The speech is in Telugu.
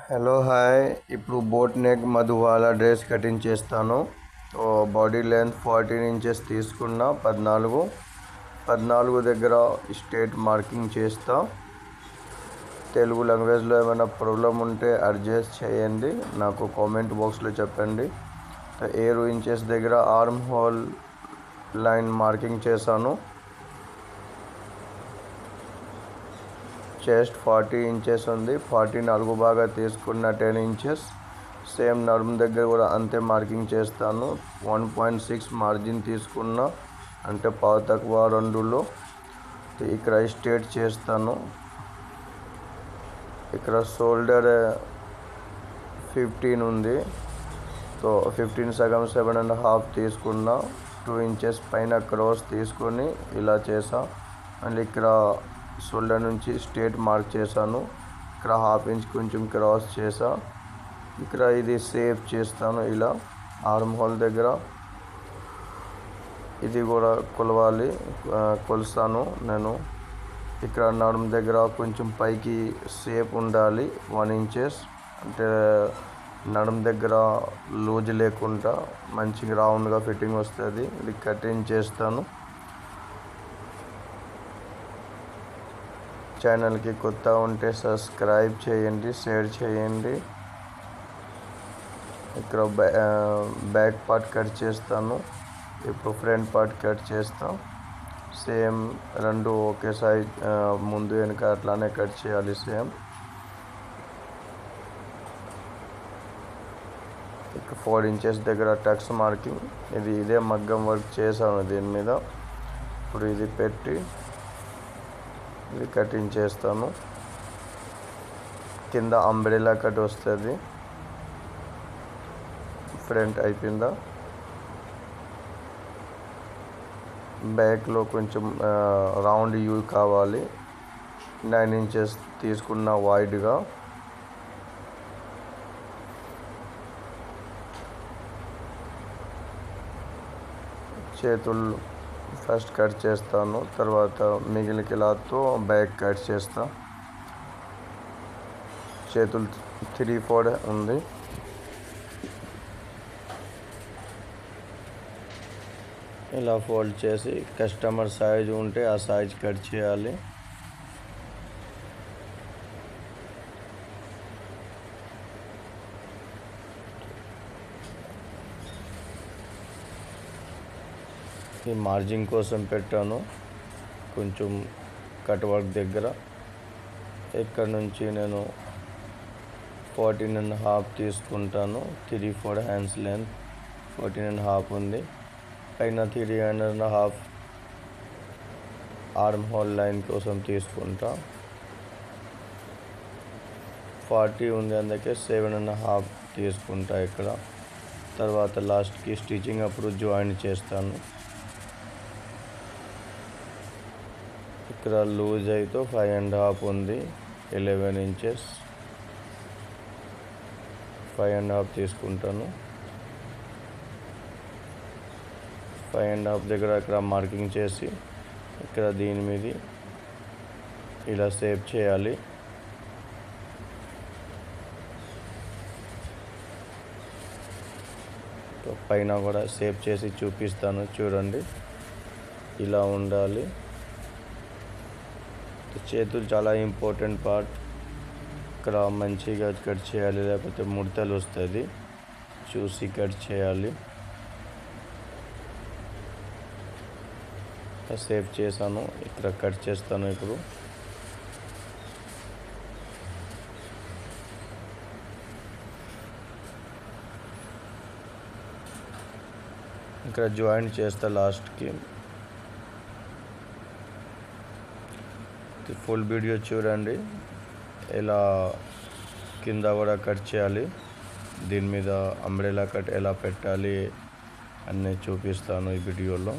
హలో హాయ్, ఇప్పుడు బోట్ నెక్ మధువాల డ్రెస్ కటింగ్ చేస్తాను. బాడీ లెంత్ 14 ఇంచెస్ తీసుకున్న 14 దగ్గర స్ట్రేట్ మార్కింగ్ చేస్తా. తెలుగు లాంగ్వేజ్లో ఏమైనా ప్రాబ్లం ఉంటే అడ్జస్ట్ చేయండి, నాకు కామెంట్ బాక్స్లో చెప్పండి. 7 ఇంచెస్ దగ్గర ఆర్మ్ హోల్ లైన్ మార్కింగ్ చేశాను. చెస్ట్ 40 ఇంచెస్ ఉంది, 44 భాగా తీసుకున్న 10 ఇంచెస్. సేమ్ నడుము దగ్గర కూడా అంతే మార్కింగ్ చేస్తాను. 1.6 మార్జిన్ తీసుకున్న, అంటే పావు తక్కువ 2లో. ఇక్కడ స్ట్రేట్ చేస్తాను. ఇక్కడ షోల్డర్ 15 ఉంది, 15 సగం 7.5 తీసుకున్న. 2 ఇంచెస్ పైన క్రాస్ తీసుకొని ఇలా చేసా. మళ్ళీ ఇక్కడ షోల్డర్ నుంచి స్ట్రేట్ మార్క్ చేశాను. ఇక్కడ 1/2 ఇంచ్ కొంచెం క్రాస్ చేసా. ఇక్కడ ఇది సేఫ్ చేస్తాను ఇలా ఆర్మ్ హోల్ దగ్గర. ఇది కూడా కొలుస్తాను నేను. ఇక్కడ నడుము దగ్గర కొంచెం పైకి సేఫ్ ఉండాలి, 1 ఇంచెస్, అంటే నడుము దగ్గర లూజ్ లేకుండా మంచిగా రౌండ్గా ఫిట్టింగ్ వస్తుంది. ఇది కటింగ్ చేస్తాను. ఛానల్కి కొత్త ఉంటే సబ్స్క్రైబ్ చేయండి, షేర్ చేయండి. ఇక్కడ బ్యాక్ పార్ట్ కట్ చేస్తాను. ఇప్పుడు ఫ్రంట్ పార్ట్ కట్ చేస్తాం. సేమ్ రెండు ఒకే సైజ్, ముందు వెనుక అట్లానే కట్ చేయాలి సేమ్. ఇక 4 ఇంచెస్ దగ్గర టక్స్ మార్కింగ్. ఇదే మగ్గం వర్క్ చేశాను దీని మీద. ఇప్పుడు ఇది పెట్టి ఇది కటింగ్ చేస్తాను. కింద అంబ్రెలా కట్ వస్తుంది. ఫ్రంట్ అయిపోయిందా. బ్యాక్లో కొంచెం రౌండ్ యూ కావాలి. 9 ఇంచెస్ తీసుకున్న వైడ్గా. చేతులు ఫస్ట్ కట్ చేస్తాను, తర్వాత మిగిలిన క్లాత్తో బ్యాక్ కట్ చేస్తా. చేతులు 3/4 ఉంది. ఇలా ఫోల్డ్ చేసి కస్టమర్ సైజ్ ఉంటే ఆ సైజ్ కట్ చేయాలి. ఈ మార్జిన్ కోసం పెట్టాను కొంచెం కట్ వర్క్ దగ్గర. ఇక్కడ నుంచి నేను 14.5 తీసుకుంటాను. 3/4 హ్యాండ్స్ లెంత్ 14.5 ఉంది. పైన 3.5 ఆర్మ్ హోల్ లైన్ కోసం తీసుకుంటా. 40 ఉంది, అందుకే 7.5 తీసుకుంటా ఇక్కడ. తర్వాత లాస్ట్కి స్టిచ్చింగ్ అప్పుడు జాయింట్ చేస్తాను. ఇక్కడ లూజ్ అయితే 5.5 ఉంది, 11 ఇంచెస్. 5.5 తీసుకుంటాను. 5.5 దగ్గర ఇక్కడ మార్కింగ్ చేసి ఇక్కడ దీని మీద ఇలా సేవ్ చేయాలి. పైన కూడా సేవ్ చేసి చూపిస్తాను చూడండి, ఇలా ఉండాలి. చేతులు చాలా ఇంపార్టెంట్ పార్ట్. ఇక్కడ మంచిగా కట్ చేయాలి, లేకపోతే ముడతలు వస్తుంది. చూసి కట్ చేయాలి. సేవ్ చేశాను, ఇక్కడ కట్ చేస్తాను. ఇప్పుడు ఇక్కడ జాయింట్ చేస్తా లాస్ట్కి. ఫుల్ వీడియో చూడండి, ఎలా కింద కూడా కట్ చేయాలి. దీని మీద అంబ్రెలా కట్ ఎలా పెట్టాలి అన్నీ చూపిస్తాను ఈ వీడియోలో.